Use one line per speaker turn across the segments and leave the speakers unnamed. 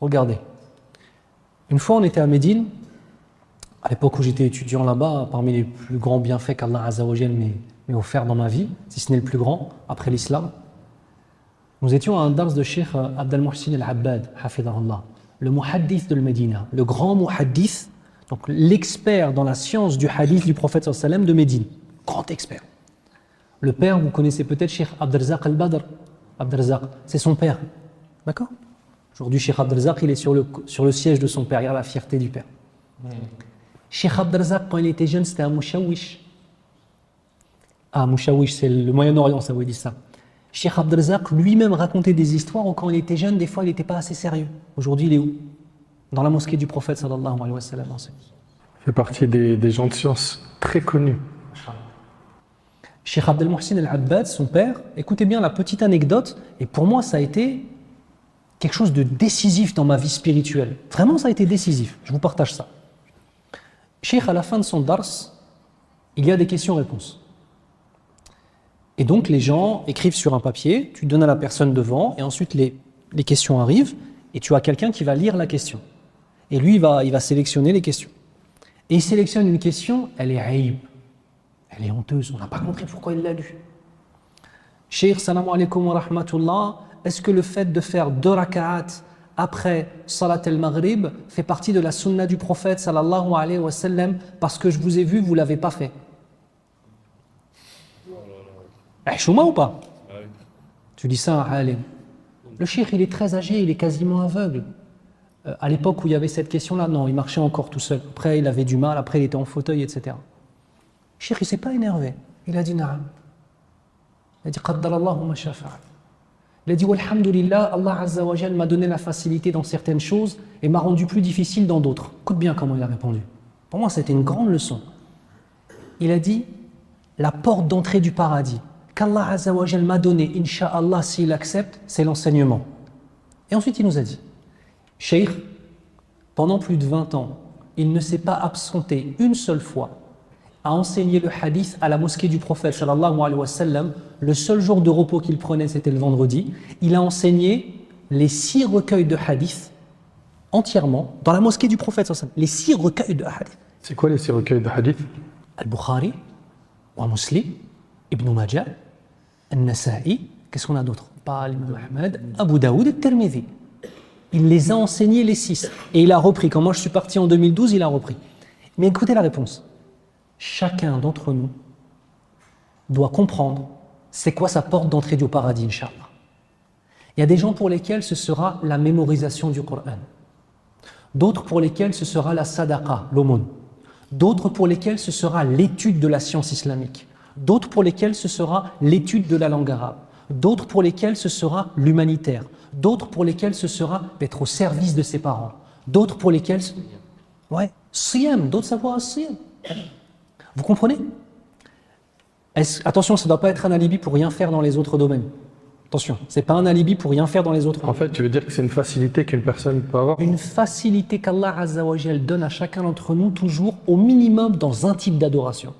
Regardez. Une fois, on était à Médine. À l'époque où j'étais étudiant là-bas, parmi les plus grands bienfaits qu'Allah Azza wa Jal m'ait offert dans ma vie, si ce n'est le plus grand, après l'islam, nous étions à un dars de Cheikh Abd al-Muhsin al-Abbad, hafidahullah, le muhaddith de Médine, le grand muhaddith, donc l'expert dans la science du hadith du prophète sallallahu alayhi wa sallam de Médine, grand expert. Le père, vous connaissez peut-être Cheikh Abdelrazak al-Badr. Abdelrazak, c'est son père, d'accord? Aujourd'hui, Cheikh Abdelrazak, il est sur le siège de son père, il y a la fierté du père. Cheikh Abdelrazak, quand il était jeune, c'était un mouchawish. Ah, mouchawish, c'est le Moyen-Orient, ça vous dit ça. Cheikh Abdelrazak lui-même racontait des histoires où quand il était jeune, des fois, il n'était pas assez sérieux. Aujourd'hui, il est où? Dans la mosquée du prophète, sallallahu alayhi wa sallam.
Il fait partie des gens de science très connus.
Cheikh Abdel Muhsin al-Abbad, son père, écoutez bien la petite anecdote, et pour moi, ça a été quelque chose de décisif dans ma vie spirituelle. Vraiment, ça a été décisif. Je vous partage ça. Cheikh, à la fin de son dars, il y a des questions-réponses. Et donc, les gens écrivent sur un papier, tu donnes à la personne devant, et ensuite les questions arrivent, et tu as quelqu'un qui va lire la question. Et lui, il va sélectionner les questions. Et il sélectionne une question, elle est aïb. Elle est honteuse, on n'a pas compris pourquoi il l'a lue. Cheikh, salam alaikum wa rahmatullah, est-ce que le fait de faire 2 raka'at après Salat al-Maghrib fait partie de la sunna du prophète sallallahu alayhi wa sallam parce que je vous ai vu, vous ne l'avez pas fait? Chouma ou pas? Tu dis ça à Alim. Le cheikh, il est très âgé, il est quasiment aveugle. À l'époque où il y avait cette question-là, non, il marchait encore tout seul. Après, il avait du mal, après, il était en fauteuil, etc. Le cheikh, il ne s'est pas énervé. Il a dit na'am. Il a dit qaddarallahu ma shafa'a. Il a dit walhamdulillah, Allah Azza wa Jal m'a donné la facilité dans certaines choses et m'a rendu plus difficile dans d'autres. Écoute bien comment il a répondu. Pour moi, c'était une grande leçon. Il a dit la porte d'entrée du paradis qu'Allah Azza wa Jal m'a donné, Inch'Allah, s'il accepte, c'est l'enseignement. Et ensuite, il nous a dit Cheikh, pendant plus de 20 ans, il ne s'est pas absenté une seule fois à enseigner le hadith à la mosquée du prophète sallallahu alayhi wa sallam. Le seul jour de repos qu'il prenait, c'était le vendredi. Il a enseigné les 6 recueils de hadith entièrement dans la mosquée du prophète sallallahu alayhi wa sallam. Les 6 recueils de hadith.
C'est quoi les 6 recueils de hadith?
Al-Bukhari, wa Muslim, Ibn Majah, Al-Nasa'i, qu'est-ce qu'on a d'autre? Pas l'Imam Ahmed, Abu Daoud et Tirmidhi. Il les a enseignés les 6. Et il a repris. Quand moi je suis parti en 2012, il a repris. Mais écoutez la réponse. Chacun d'entre nous doit comprendre c'est quoi sa porte d'entrée du paradis, Inch'Allah. Il y a des gens pour lesquels ce sera la mémorisation du Coran. D'autres pour lesquels ce sera la sadaqa, l'aumône. D'autres pour lesquels ce sera l'étude de la science islamique. D'autres pour lesquels ce sera l'étude de la langue arabe. D'autres pour lesquels ce sera l'humanitaire. D'autres pour lesquels ce sera d'être au service de ses parents. D'autres pour lesquels... Ouais, siyam, d'autres savoir siyam. Vous comprenez? Attention, ça ne doit pas être un alibi pour rien faire dans les autres domaines. Attention, ce n'est pas un alibi pour rien faire dans les autres domaines.
En fait, tu veux dire que c'est une facilité qu'une personne peut avoir?
Une facilité qu'Allah Azza wa Jal donne à chacun d'entre nous, toujours au minimum dans un type d'adoration.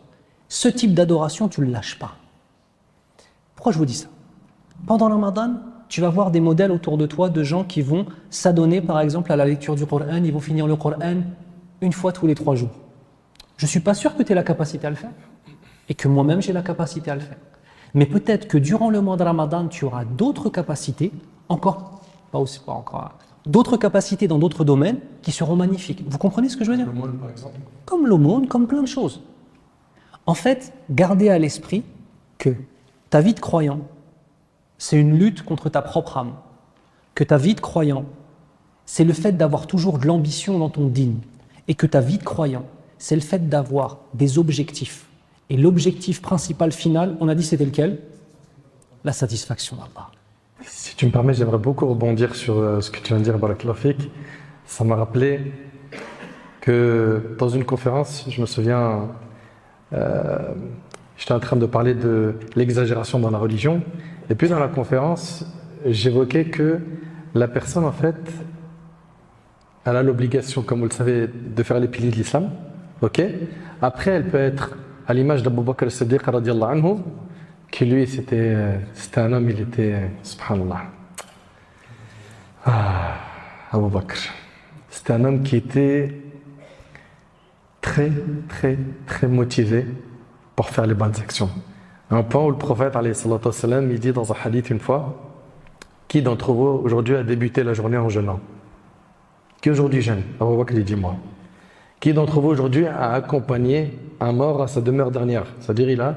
Ce type d'adoration, tu ne le lâches pas. Pourquoi je vous dis ça? Pendant le Ramadan, tu vas voir des modèles autour de toi de gens qui vont s'adonner par exemple à la lecture du Coran, ils vont finir le Coran une fois tous les 3 jours. Je ne suis pas sûr que tu aies la capacité à le faire et que moi-même j'ai la capacité à le faire. Mais peut-être que durant le mois de Ramadan, tu auras d'autres capacités, d'autres capacités dans d'autres domaines qui seront magnifiques. Vous comprenez ce que je veux dire?
L'aumône, par exemple.
Comme l'aumône, comme plein de choses. En fait, gardez à l'esprit que ta vie de croyant, c'est une lutte contre ta propre âme. Que ta vie de croyant, c'est le fait d'avoir toujours de l'ambition dans ton dîn. Et que ta vie de croyant, c'est le fait d'avoir des objectifs. Et l'objectif principal final, on a dit c'était lequel? La satisfaction d'Allah.
Si tu me permets, j'aimerais beaucoup rebondir sur ce que tu viens de dire, Barakallahu Fik. Ça m'a rappelé que dans une conférence, je me souviens, j'étais en train de parler de l'exagération dans la religion. Et puis dans la conférence, j'évoquais que la personne, en fait, elle a l'obligation, comme vous le savez, de faire les piliers de l'islam. Ok. Après, elle peut être à l'image d'Abu Bakr as-Siddiq radiyallahu anhu, qui lui, c'était un homme, il était, subhanallah. Abu Bakr. C'était un homme qui était très, très, très motivé pour faire les bonnes actions. Un point où le prophète, alayhi salatu wassalam, il dit dans un hadith une fois, qui d'entre vous aujourd'hui a débuté la journée en jeûnant? Qui aujourd'hui jeûne? Abu Bakr, il dit moi. Qui d'entre vous aujourd'hui a accompagné un mort à sa demeure dernière? C'est-à-dire il a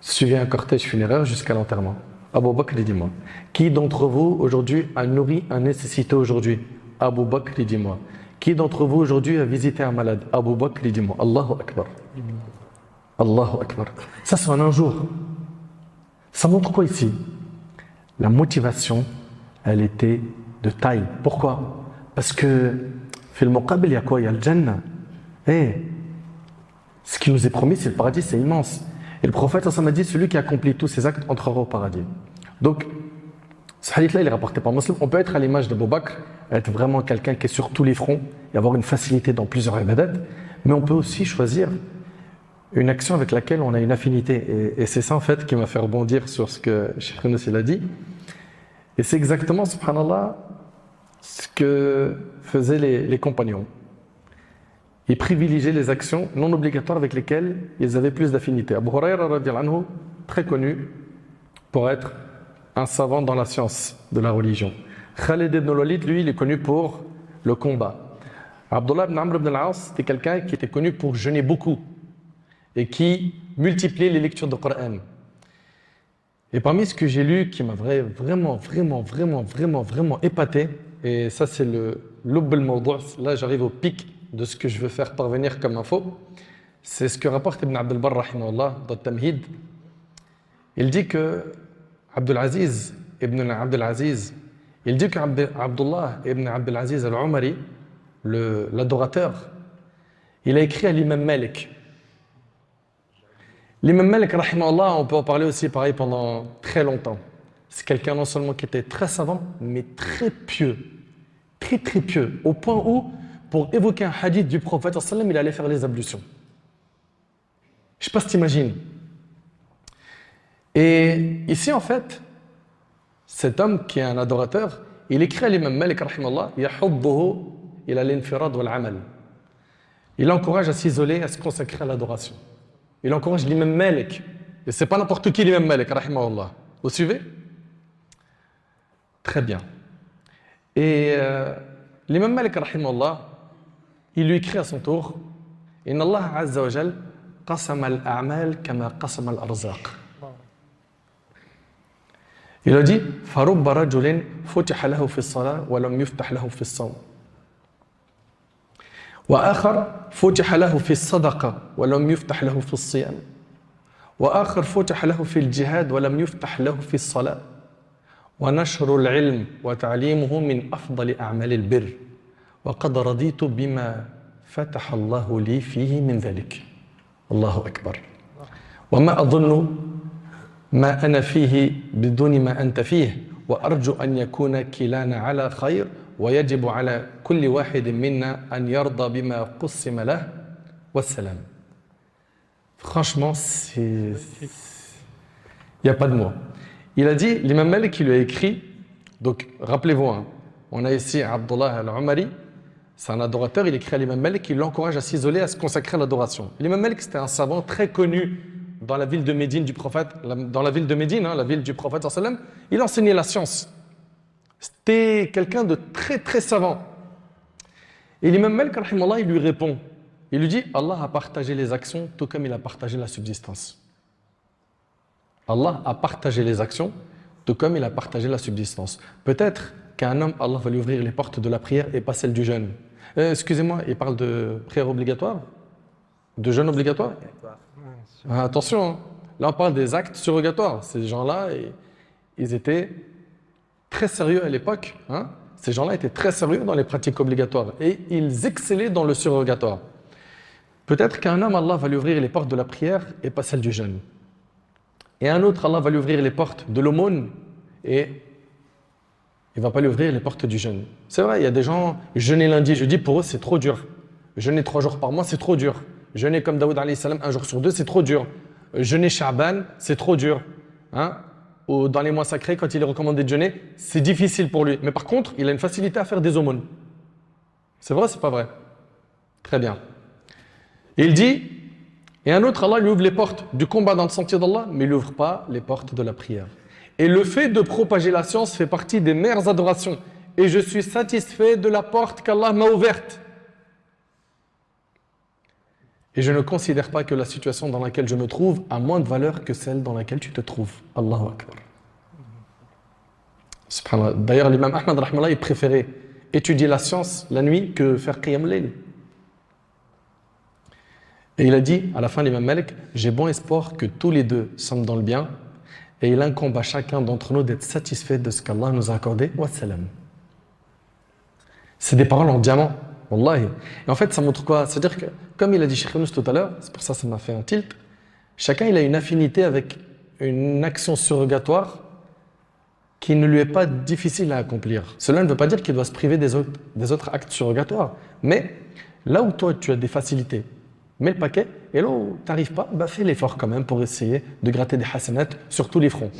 suivi un cortège funéraire jusqu'à l'enterrement. Abu Bakr, il dit moi. Qui d'entre vous aujourd'hui a nourri un nécessité aujourd'hui? Abu Bakr, il dit moi. Qui d'entre vous aujourd'hui a visité un malade? Abu Bakr, il dit moi. Allahu Akbar. Allahu Akbar. Ça c'est en un jour. Ça montre quoi ici? La motivation, elle était de taille. Pourquoi? Parce que, fil muqabil, il y a quoi? Il y a le Jannah. Ce qui nous est promis, c'est le paradis, c'est immense. Et le prophète, ça m'a dit, celui qui accomplit tous ses actes entrera au paradis. Donc, ce hadith-là, il est rapporté par Muslim. On peut être à l'image d'Abu Bakr, être vraiment quelqu'un qui est sur tous les fronts et avoir une facilité dans plusieurs ibadat, mais on peut aussi choisir une action avec laquelle on a une affinité. Et c'est ça, en fait, qui m'a fait rebondir sur ce que Cheikh Yunus a dit. Et c'est exactement, subhanallah, ce que faisaient les compagnons. Ils privilégiaient les actions non obligatoires avec lesquelles ils avaient plus d'affinité. Abu Hurayra, radiyallahu anhu, très connu pour être un savant dans la science de la religion. Khalid ibn al-Walid, lui, il est connu pour le combat. Abdullah ibn Amr ibn al-As, c'était quelqu'un qui était connu pour jeûner beaucoup et qui multipliait les lectures de Coran. Et parmi ce que j'ai lu, qui m'a vraiment épaté, et ça c'est le lubb al-mawdu', là j'arrive au pic de ce que je veux faire parvenir comme info, c'est ce que rapporte Ibn Abd al-Barr, rahimahullah, dans Tamhid. Il dit que Abdulaziz ibn Abdulaziz, il dit que Abdullah ibn Abdulaziz al-Umari, l'adorateur, il a écrit à l'imam Malik. L'imam Malik, rahimahullah, on peut en parler aussi pareil pendant très longtemps. C'est quelqu'un non seulement qui était très savant, mais très pieux. Très pieux. Au point où, pour évoquer un hadith du prophète, il allait faire les ablutions. Je ne sais pas si tu imagines. Et ici, en fait, cet homme qui est un adorateur, il écrit à l'imam Malik, rahimahullah, yahudduhu ila al-infirad wal-amal. Il encourage à s'isoler, à se consacrer à l'adoration. Il encourage l'imam Malik. Et ce n'est pas n'importe qui l'imam Malik, rahimahullah. Vous suivez? Très bien. Et l'imam Malik, rahimahullah, il lui écrit à son tour, Inna Allah azza wa jal qasama al-a'mal kama qasama al-arzaq. Il a dit, Farubba rajulin futiha lahu fi as-salah wa lam yuftah lahu fi as-sawm. وآخر فتح له في الصدقة ولم يفتح له في الصيام وآخر فتح له في الجهاد ولم يفتح له في الصلاة ونشر العلم وتعليمه من أفضل أعمال البر وقد رضيت بما فتح الله لي فيه من ذلك الله أكبر وما أظن ما أنا فيه بدون ما أنت فيه وأرجو أن يكون كلانا على خير ويجب على كل واحد منا أن يرضى بما قسم له والسلام. Franchement, il n'y a pas de mots. Il a dit, l'imam Malik qui lui a écrit, donc rappelez-vous, hein, on a ici Abdullah al-Umari, c'est un adorateur, il écrit à l'imam Malik, il l'encourage à s'isoler, à se consacrer à l'adoration. L'imam Malik, c'était un savant très connu dans la ville de Médine du prophète, dans la ville de Médine, hein, la ville du prophète sallallahu alayhi wa sallam, il enseignait la science. C'était quelqu'un de très savant. Et l'imam Malik, rahimahullah, il lui répond. Il lui dit, Allah a partagé les actions tout comme il a partagé la subsistance. Allah a partagé les actions tout comme il a partagé la subsistance. Peut-être qu'un homme, Allah va lui ouvrir les portes de la prière et pas celles du jeûne. Excusez-moi, il parle de prière obligatoire? De jeûne obligatoire? Attention, hein. Là on parle des actes surrogatoires. Ces gens-là, ils étaient très sérieux à l'époque. Hein. Ces gens-là étaient très sérieux dans les pratiques obligatoires et ils excellaient dans le surrogatoire. Peut-être qu'un homme, Allah va lui ouvrir les portes de la prière et pas celles du jeûne. Et un autre, Allah va lui ouvrir les portes de l'aumône et il ne va pas lui ouvrir les portes du jeûne. C'est vrai, il y a des gens, jeûner lundi, jeudi, pour eux c'est trop dur. Jeûner 3 jours par mois, c'est trop dur. Jeûner comme Daoud alayhi salam 1 jour sur 2, c'est trop dur. Jeûner Sha'ban, c'est trop dur. Hein? dans les mois sacrés, quand il est recommandé de jeûner, c'est difficile pour lui. Mais par contre, il a une facilité à faire des aumônes. C'est vrai, c'est pas vrai? Très bien. Et il dit, et un autre, Allah lui ouvre les portes du combat dans le sentier d'Allah, mais il n'ouvre pas les portes de la prière. Et le fait de propager la science fait partie des meilleures adorations. Et je suis satisfait de la porte qu'Allah m'a ouverte. Et je ne considère pas que la situation dans laquelle je me trouve a moins de valeur que celle dans laquelle tu te trouves. Allahu Akbar. Subhanallah. D'ailleurs, l'imam Ahmad, rahmallah, il préférait étudier la science la nuit que faire qiyam layl. Et il a dit, à la fin, l'imam Malik, j'ai bon espoir que tous les deux sommes dans le bien, et il incombe à chacun d'entre nous d'être satisfait de ce qu'Allah nous a accordé. Wassalam. C'est des paroles en diamant. Wallahi. Et en fait, ça montre quoi? C'est-à-dire que, comme il a dit Cheikh Younous tout à l'heure, c'est pour ça que ça m'a fait un tilt, chacun il a une affinité avec une action surrogatoire qui ne lui est pas difficile à accomplir. Cela ne veut pas dire qu'il doit se priver des autres actes surrogatoires. Mais là où toi tu as des facilités, mets le paquet, et là où tu n'arrives pas, fais l'effort quand même pour essayer de gratter des hasanats sur tous les fronts.